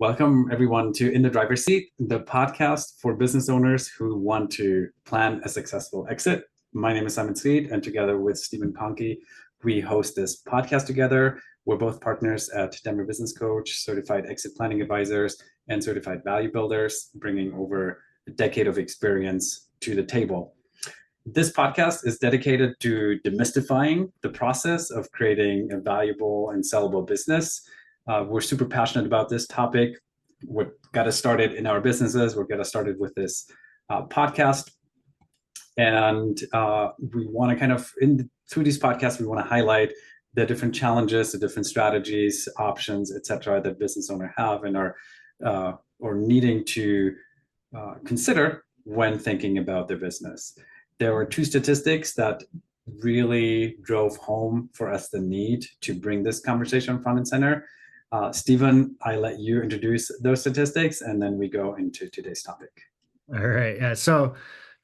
Welcome, everyone, to In the Driver's Seat, the podcast for business owners who want to plan a successful exit. My name is Simon Zryd, and together with Steven Kohnke, we host this podcast together. We're both partners at Denver Business Coach, certified exit planning advisors, and certified value builders, bringing over a decade of experience to the table. This podcast is dedicated to demystifying the process of creating a valuable and sellable business. We're super passionate about this topic. We got us started in our businesses. We're got us started with this podcast. And we want to through these podcasts, we want to highlight the different challenges, the different strategies, options, et cetera, that business owners have and are or needing to consider when thinking about their business. There were two statistics that really drove home for us the need to bring this conversation front and center. Steven, I let you introduce those statistics, and then we go into today's topic. All right. Yeah. So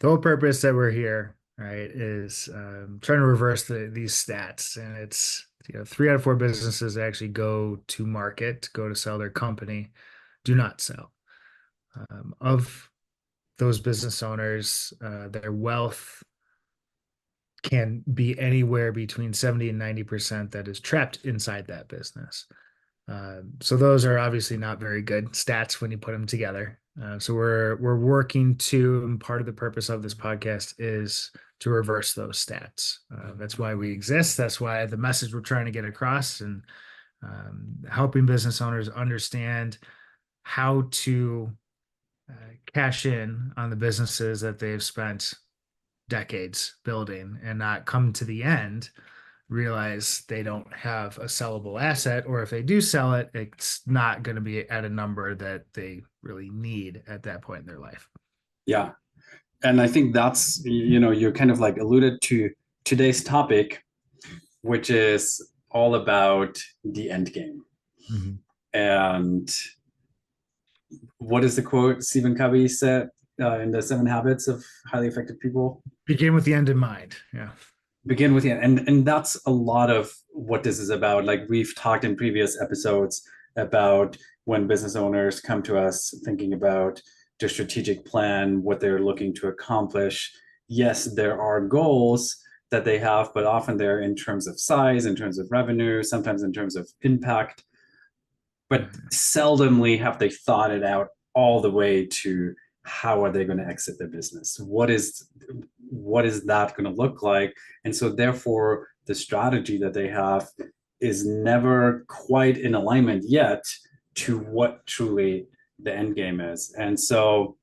the whole purpose that we're here, right, is trying to reverse these stats. And it's 3 out of 4 businesses that actually go to market, go to sell their company, do not sell. Of those business owners, their wealth can be anywhere between 70 and 90% that is trapped inside that business. So those are obviously not very good stats when you put them together. So we're working to, and part of the purpose of this podcast is to reverse those stats. That's why we exist. That's why the message we're trying to get across, and helping business owners understand how to cash in on the businesses that they've spent decades building and not come to the end, realize they don't have a sellable asset, or if they do sell it, it's not going to be at a number that they really need at that point in their life. Yeah. And I think that's, you're kind of like alluded to today's topic, which is all about the end game. Mm-hmm. And what is the quote Stephen Covey said in the 7 Habits of Highly Effective People? Begin with the end in mind. Yeah. Begin with the end. And that's a lot of what this is about. Like we've talked in previous episodes about when business owners come to us thinking about their strategic plan, what they're looking to accomplish. Yes, there are goals that they have, but often they're in terms of size, in terms of revenue, sometimes in terms of impact. But seldomly have they thought it out all the way to how are they going to exit their business? What is that going to look like? And so therefore, the strategy that they have is never quite in alignment yet to what truly the end game is. And so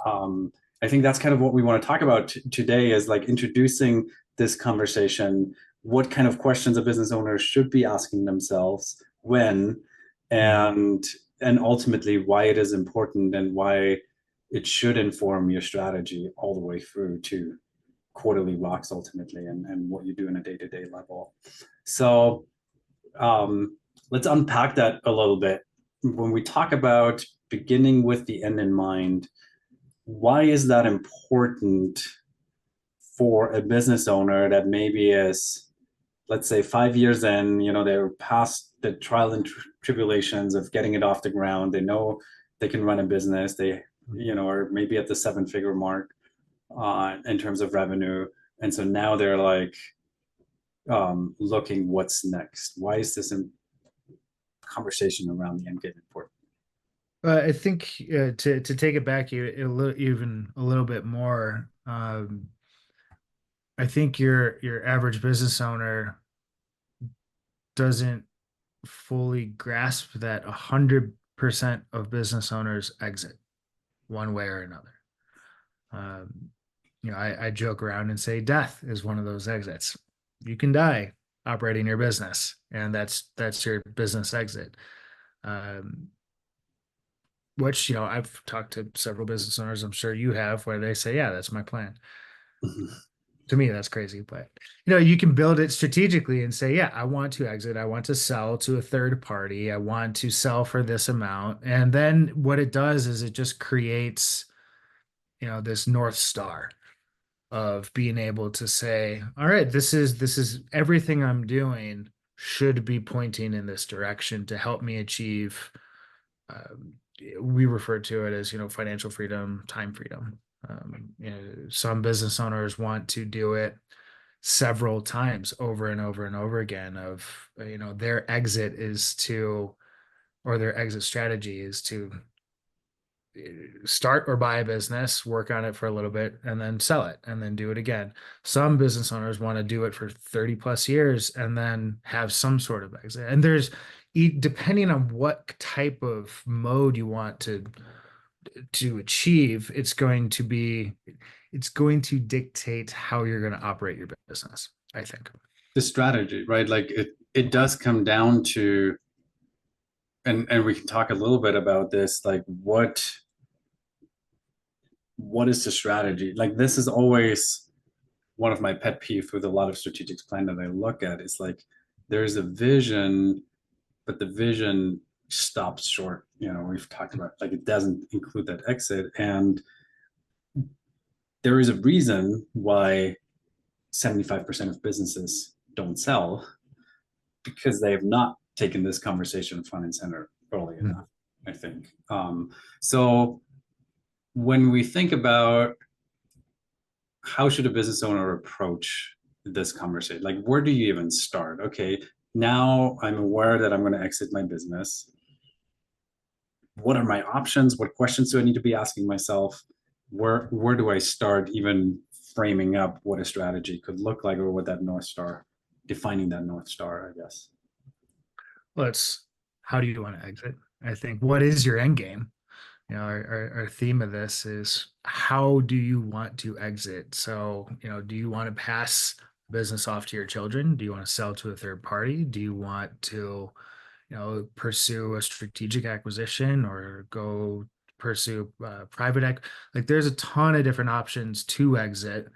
I think that's kind of what we want to talk about today, is like introducing this conversation. What kind of questions a business owner should be asking themselves when, and ultimately why it is important and why it should inform your strategy all the way through to quarterly rocks ultimately, and what you do in a day-to-day level. So let's unpack that a little bit. When we talk about beginning with the end in mind, why is that important for a business owner that maybe is, let's say, 5 years in, they're past the trial and tribulations of getting it off the ground. They know they can run a business. They, are maybe at the 7-figure mark in terms of revenue. And so now they're like looking what's next. Why is this conversation around the end game important? I think to take it back even a little bit more, I think your average business owner doesn't fully grasp that 100% of business owners exit one way or another. I joke around and say death is one of those exits. You can die operating your business, and that's your business exit. Which, I've talked to several business owners, I'm sure you have, where they say, yeah, that's my plan. Mm-hmm. To me, that's crazy. But, you can build it strategically and say, yeah, I want to exit. I want to sell to a third party. I want to sell for this amount. And then what it does is it just creates, this North Star of being able to say, all right, this is everything I'm doing should be pointing in this direction to help me achieve um, we refer to it as, financial freedom, time freedom. Some business owners want to do it several times over and over and over again of, their exit is to, or their exit strategy is to start or buy a business, work on it for a little bit, and then sell it and then do it again. Some business owners want to do it for 30 plus years and then have some sort of exit. And depending on what type of mode you want to achieve, it's going to dictate how you're going to operate your business, I think. The strategy, right? Like it does come down to, and we can talk a little bit about this, like what is the strategy? Like this is always one of my pet peeves with a lot of strategic plan that I look at. Is like there's a vision, but the vision stops short. We've talked about like it doesn't include that exit, and there is a reason why 75% of businesses don't sell, because they have not taken this conversation front and center early enough, I think. So when we think about how should a business owner approach this conversation, like where do you even start? Okay, now I'm aware that I'm going to exit my business. What are my options? What questions do I need to be asking myself? Where do I start even framing up what a strategy could look like, or what that North Star, defining that North Star, I guess. Well, it's how do you want to exit? I think what is your end game? Our theme of this is how do you want to exit? So, do you want to pass business off to your children? Do you want to sell to a third party? Do you want to, pursue a strategic acquisition or go pursue like there's a ton of different options to exit,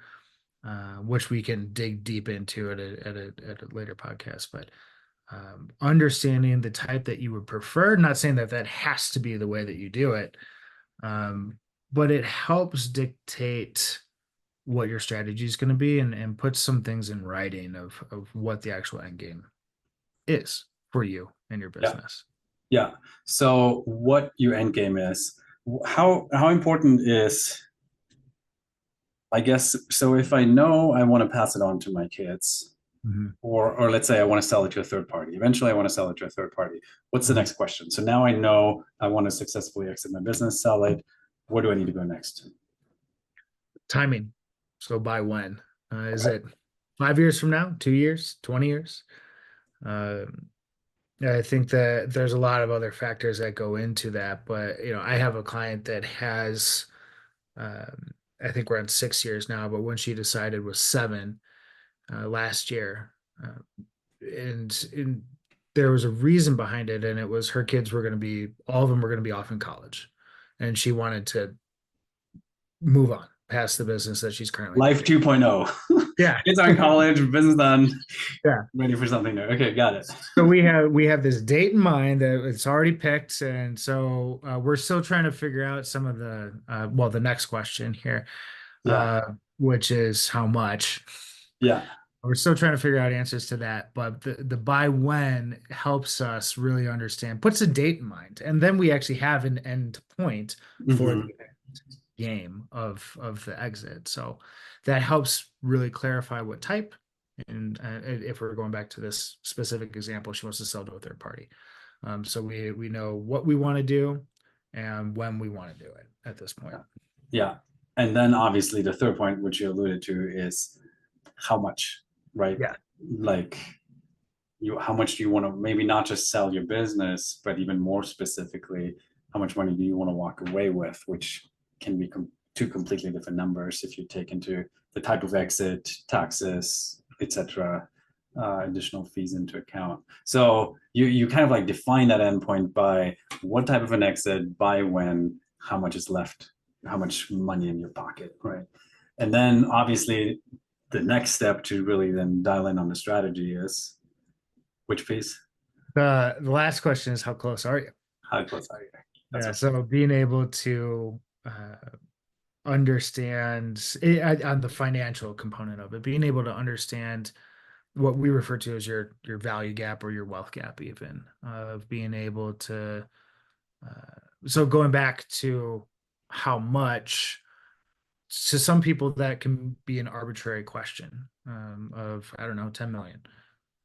which we can dig deep into at a later podcast. But understanding the type that you would prefer, not saying that has to be the way that you do it, but it helps dictate what your strategy is going to be, and put some things in writing of what the actual end game is for you and your business. Yeah. So what your end game is, how important is, I guess, so if I know I want to pass it on to my kids, or let's say I want to sell it to a third party. Eventually, I want to sell it to a third party. What's the next question? So now I know I want to successfully exit my business, sell it. Where do I need to go next? Timing. So by when? Is it 5 years from now, 2 years, 20 years? I think that there's a lot of other factors that go into that, but I have a client that has, I think we're on 6 years now, but when she decided was 7 last year, and there was a reason behind it, and it was her kids were going to be, all of them were going to be off in college, and she wanted to move on past the business that she's currently Life doing. 2.0. Yeah. Kids are in college, business done. Yeah. Ready for something new. Okay, got it. So we have this date in mind that it's already picked, and so we're still trying to figure out some of the next question here, which is how much. Yeah. We're still trying to figure out answers to that, but the by when helps us really understand, puts a date in mind, and then we actually have an end point for the game of the exit. So that helps really clarify what type. And if we're going back to this specific example, she wants to sell to a third party. So we know what we want to do and when we want to do it at this point. Yeah. And then obviously the third point, which you alluded to, is how much, right? Yeah. Like how much do you want to maybe not just sell your business, but even more specifically, how much money do you want to walk away with, which can be two completely different numbers if you take into the type of exit, taxes, etc., additional fees into account. So you kind of like define that endpoint by what type of an exit, by when, how much is left, how much money in your pocket, right? And then obviously the next step to really then dial in on the strategy is which piece? The last question is how close are you? How close are you? That's so being able to understand on the financial component of it, being able to understand what we refer to as your value gap or your wealth gap, even of being able to so going back to how much, to some people that can be an arbitrary question, of, I don't know, 10 million,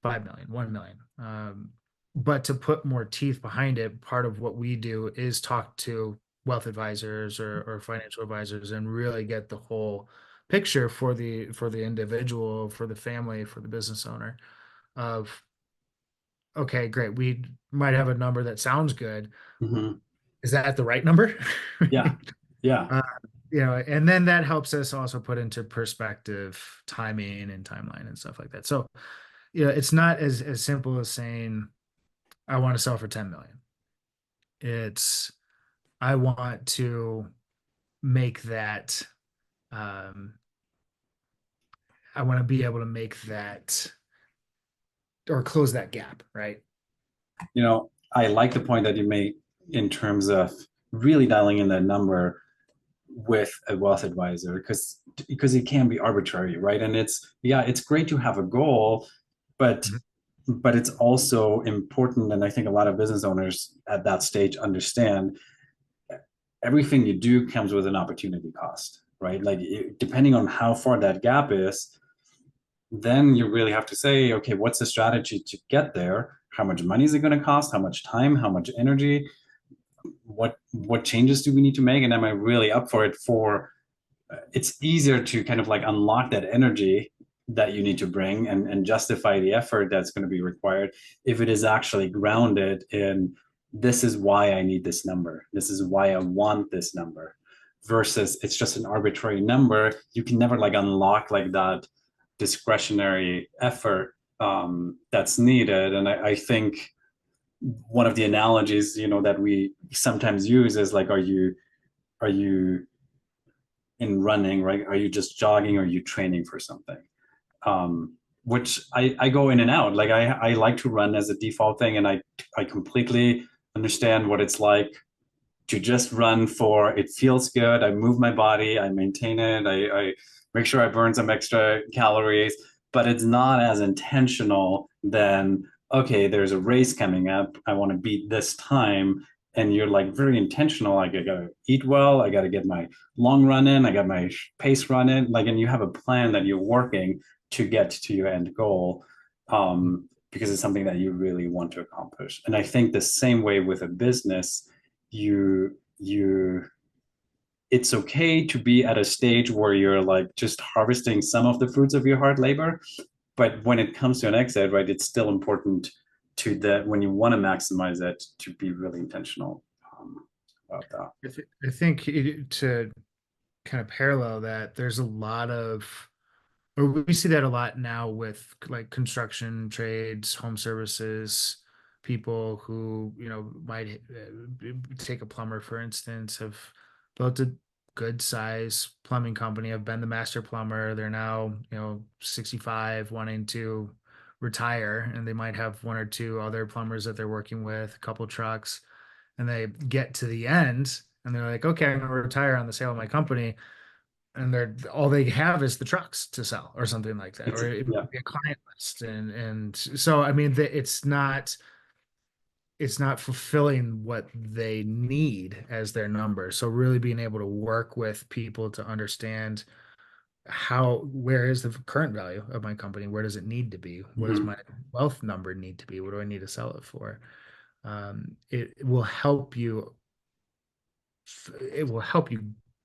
5 million, 1 million. But to put more teeth behind it, part of what we do is talk to wealth advisors or financial advisors and really get the whole picture for the individual, for the family, for the business owner of, okay, great, we might have a number that sounds good. Mhm. Is that the right number? Yeah. Yeah. uh, and then that helps us also put into perspective timing and timeline and stuff like that. So, it's not as simple as saying, I want to sell for 10 million. It's, I want to make that, um, I want to be able to make that or close that gap, right? I like the point that you made in terms of really dialing in that number with a wealth advisor, because it can be arbitrary, right? And it's great to have a goal, but Mhm. it's also important, and I think a lot of business owners at that stage understand everything you do comes with an opportunity cost, right? Like depending on how far that gap is, then you really have to say, okay, what's the strategy to get there? How much money is it going to cost? How much time? How much energy? What changes do we need to make? And am I really up for it? It's easier to kind of like unlock that energy that you need to bring and justify the effort that's going to be required if it is actually grounded in, this is why I need this number, this is why I want this number, versus it's just an arbitrary number. You can never like unlock like that discretionary effort that's needed. And I think one of the analogies, that we sometimes use is like, are you in running, right? Are you just jogging, or are you training for something? Which I go in and out. Like I like to run as a default thing, and I completely understand what it's like to just run for, it feels good. I move my body, I maintain it, I make sure I burn some extra calories, but it's not as intentional than, okay, there's a race coming up, I want to beat this time. And you're like very intentional, like I gotta eat well, I gotta get my long run in, I got my pace run in, like, and you have a plan that you're working to get to your end goal, because it's something that you really want to accomplish. And I think the same way with a business, you it's okay to be at a stage where you're like just harvesting some of the fruits of your hard labor, but when it comes to an exit, right, it's still important to that, when you want to maximize it, to be really intentional about that. I think to kind of parallel that, there's a lot of, or we see that a lot now with like construction trades, home services, people who, might take a plumber, for instance, have built a good size plumbing company, have been the master plumber. They're now, 65, wanting to retire, and they might have one or two other plumbers that they're working with, a couple trucks, and they get to the end and they're like, okay, I'm going to retire on the sale of my company, and they're all they have is the trucks to sell or something like that, or it Yeah. might be a client list. And so, I mean, it's not fulfilling what they need as their number. So really being able to work with people to understand, where is the current value of my company? Where does it need to be? What does Mhm. my wealth number need to be? What do I need to sell it for? It will help you,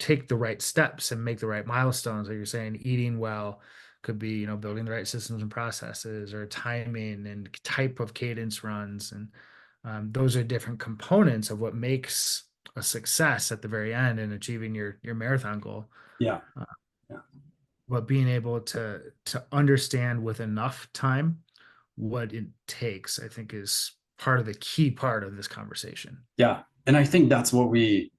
take the right steps and make the right milestones. Like you're saying, eating well could be, building the right systems and processes, or timing and type of cadence runs. And those are different components of what makes a success at the very end and achieving your marathon goal. Yeah. Uh, Yeah. but being able to understand with enough time what it takes, I think, is part of the key part of this conversation. Yeah. And I think that's what we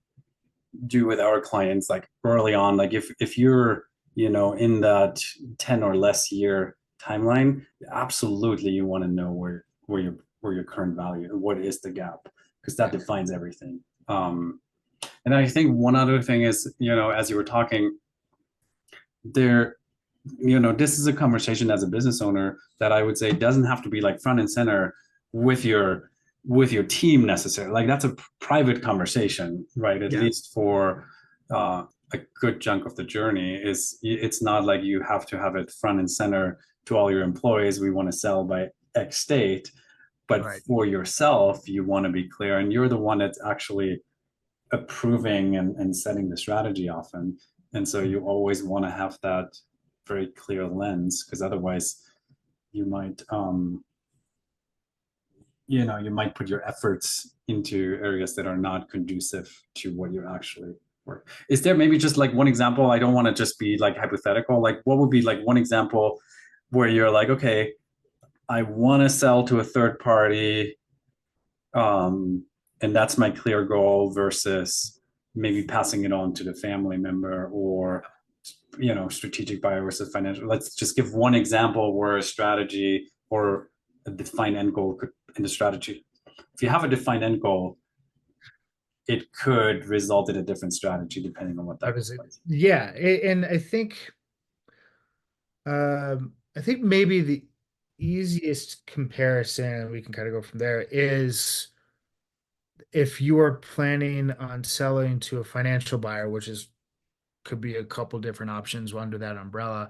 do with our clients, like early on. Like if you're, in that 10 or less year timeline, absolutely you want to know where your current value, what is the gap, because that defines everything. And I think one other thing is, as you were talking there, this is a conversation as a business owner that I would say doesn't have to be like front and center with your with your team necessarily. Like that's a private conversation, right? At Yeah, least for a good chunk of the journey. Is it's not like you have to have it front and center to all your employees. We want to sell by X date, but right. for yourself, you want to be clear, and you're the one that's actually approving and setting the strategy often. And so you always want to have that very clear lens, because otherwise you might you might put your efforts into areas that are not conducive to what you're actually work. Is there maybe just like one example? I don't want to just be like hypothetical. Like what would be like one example where you're like, okay, I want to sell to a third party, and that's my clear goal versus maybe passing it on to the family member, or strategic buyer versus financial. Let's just give one example where a strategy or a defined end goal could in the strategy. If you have a defined end goal, it could result in a different strategy depending on what I that was, looks like. yeah, and I think maybe the easiest comparison, we can kind of go from there, is if you are planning on selling to a financial buyer, which is could be a couple different options under that umbrella,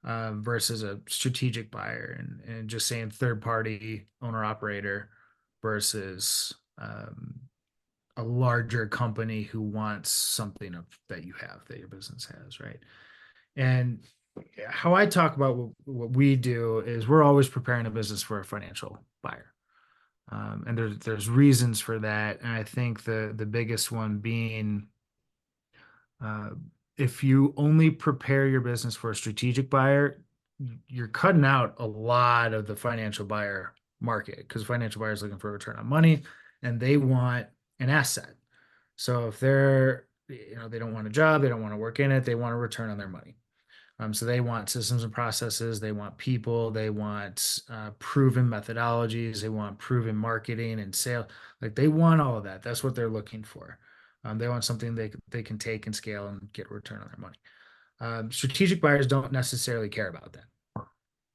versus a strategic buyer, and just saying third party owner operator versus a larger company who wants something that you have, that your business has, right? And how I talk about what we do is we're always preparing a business for a financial buyer. And there's reasons for that. And I think the biggest one being, uh, if you only prepare your business for a strategic buyer, you're cutting out a lot of the financial buyer market, because financial buyers looking for a return on money and they want an asset. So if they don't want a job, they don't want to work in it, they want a return on their money. So they want systems and processes, they want people, they want proven methodologies, they want proven marketing and sale. Like they want all of that. That's what they're looking for. They want something they can take and scale and get a return on their money. Strategic buyers don't necessarily care about that.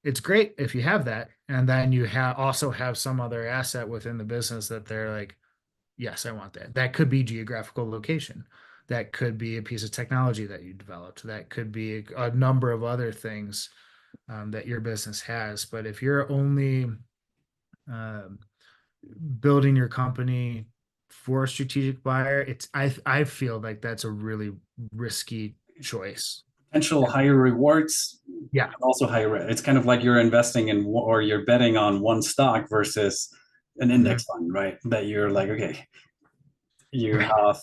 It's great if you have that, and then you also have some other asset within the business that they're like, yes, I want that. That could be geographical location. That could be a piece of technology that you developed. That could be a number of other things that your business has. But if you're only um, building your company for a strategic buyer, I feel like that's a really risky choice. Potential And higher rewards, yeah, also higher risk. It's kind of like you're investing in or you're betting on one stock versus an mhm, index fund, right? That you're like, okay, you right, have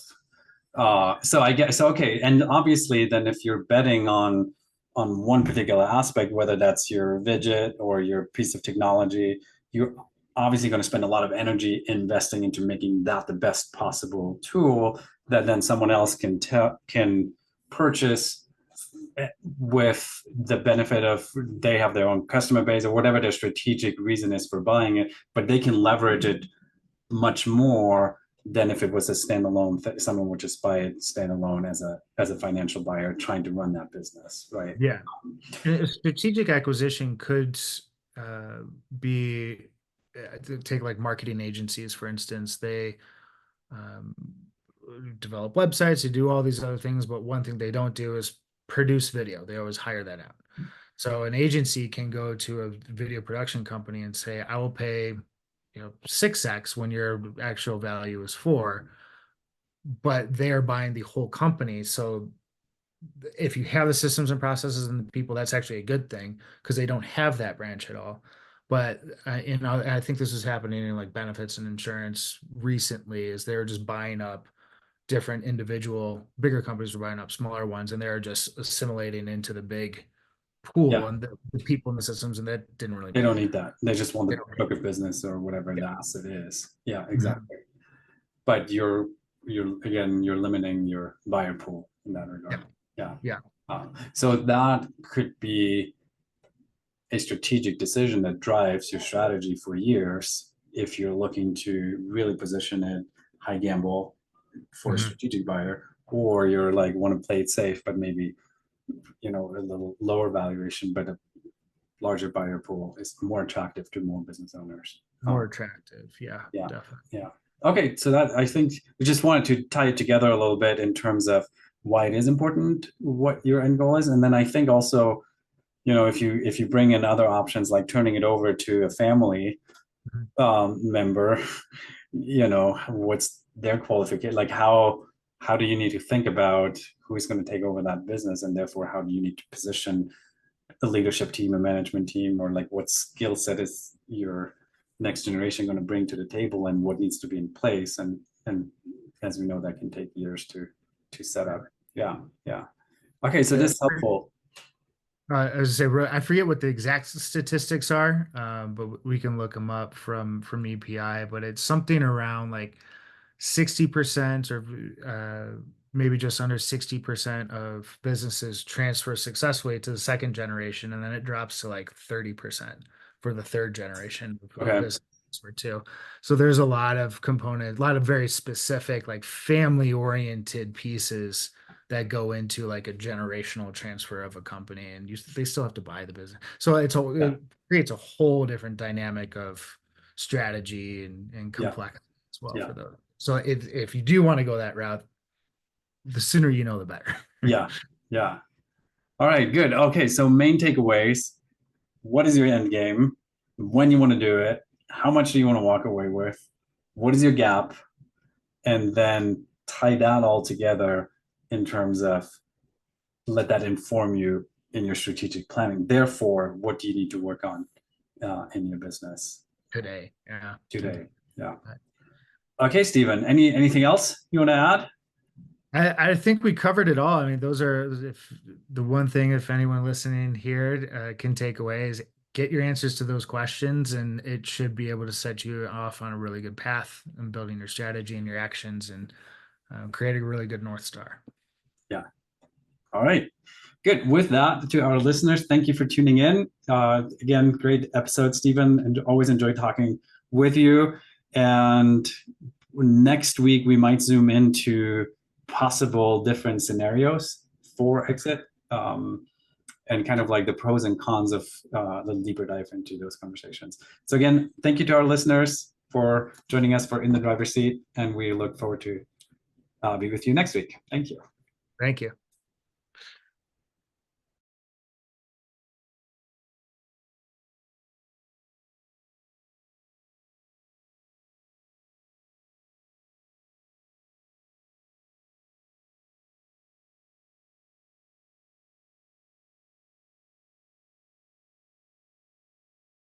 so I guess so okay, and obviously then if you're betting on one particular aspect, whether that's your widget or your piece of technology, you're obviously going to spend a lot of energy investing into making that the best possible tool that then someone else can purchase with the benefit of they have their own customer base or whatever their strategic reason is for buying it, but they can leverage it much more than if it was a standalone. Someone would just buy it standalone as a financial buyer trying to run that business, right? yeah. And a strategic acquisition could uh, be to take like marketing agencies, for instance. They um, develop websites, they do all these other things, but one thing they don't do is produce video. They always hire that out. So an agency can go to a video production company and say, I will pay, 6x when your actual value is 4, but they are buying the whole company. So if you have the systems and processes and the people, that's actually a good thing because they don't have that branch at all. But I think this is happening in like benefits and insurance recently, is they're just buying up different individual bigger companies are buying up smaller ones, and they're just assimilating into the big pool Yeah, and the people in the systems, and that didn't really they don't matter. need that. They just want They the don't need book of business or whatever the it. asset is. Yeah, Yeah. Mhm. exactly. But you're again you're limiting your buyer pool in that Yeah. regard. Yeah. Yeah. So that could be a strategic decision that drives your strategy for years if you're looking to really position it high gamble for a Mhm. strategic buyer, or you're like want to play it safe but maybe a little lower valuation but a larger buyer pool is more attractive to more business owners. more attractive. Yeah, Yeah, definitely. yeah. Okay, so that I think we just wanted to tie it together a little bit in terms of why it is important, what your end goal is, and then I think also, if you bring in other options like turning it over to a family Mhm. member, what's their qualification, like how do you need to think about who's going to take over that business, and therefore how do you need to position a leadership team, a management team, or like what skill set is your next generation going to bring to the table, and what needs to be in place, and as we know, that can take years to set up. Yeah, yeah. Okay, so Yeah. this is helpful. I was gonna say, I forget what the exact statistics are, but we can look them up from EPI. But it's something around like 60% or maybe just under 60% of businesses transfer successfully to the second generation, and then it drops to like 30% for the third generation of Okay. business or two. So there's a lot of component, a lot of very specific, like family-oriented pieces that go into like a generational transfer of a company, and they still have to buy the business. So Yeah, it creates a whole different dynamic of strategy and yeah, complexity as well yeah, for those. So if you do want to go that route, the sooner you know, the better. yeah, yeah. All right, good. Okay, so main takeaways. What is your end game? When you want to do it? How much do you want to walk away with? What is your gap? And then tie that all together in terms of let that inform you in your strategic planning. Therefore, what do you need to work on in your business Today. Yeah. today? Yeah. Okay, Stephen. Anything else you want to add? I think we covered it all. I mean, those are if the one thing if anyone listening here can take away is get your answers to those questions, and it should be able to set you off on a really good path in building your strategy and your actions and creating a really good North Star. Yeah. All right. Good. With that, to our listeners, thank you for tuning in. Again, great episode, Stephen, and always enjoy talking with you. And next week, we might zoom into possible different scenarios for exit, and kind of like the pros and cons of the deeper dive into those conversations. So again, thank you to our listeners for joining us for In the Driver's Seat, and we look forward to be with you next week. Thank you. Thank you.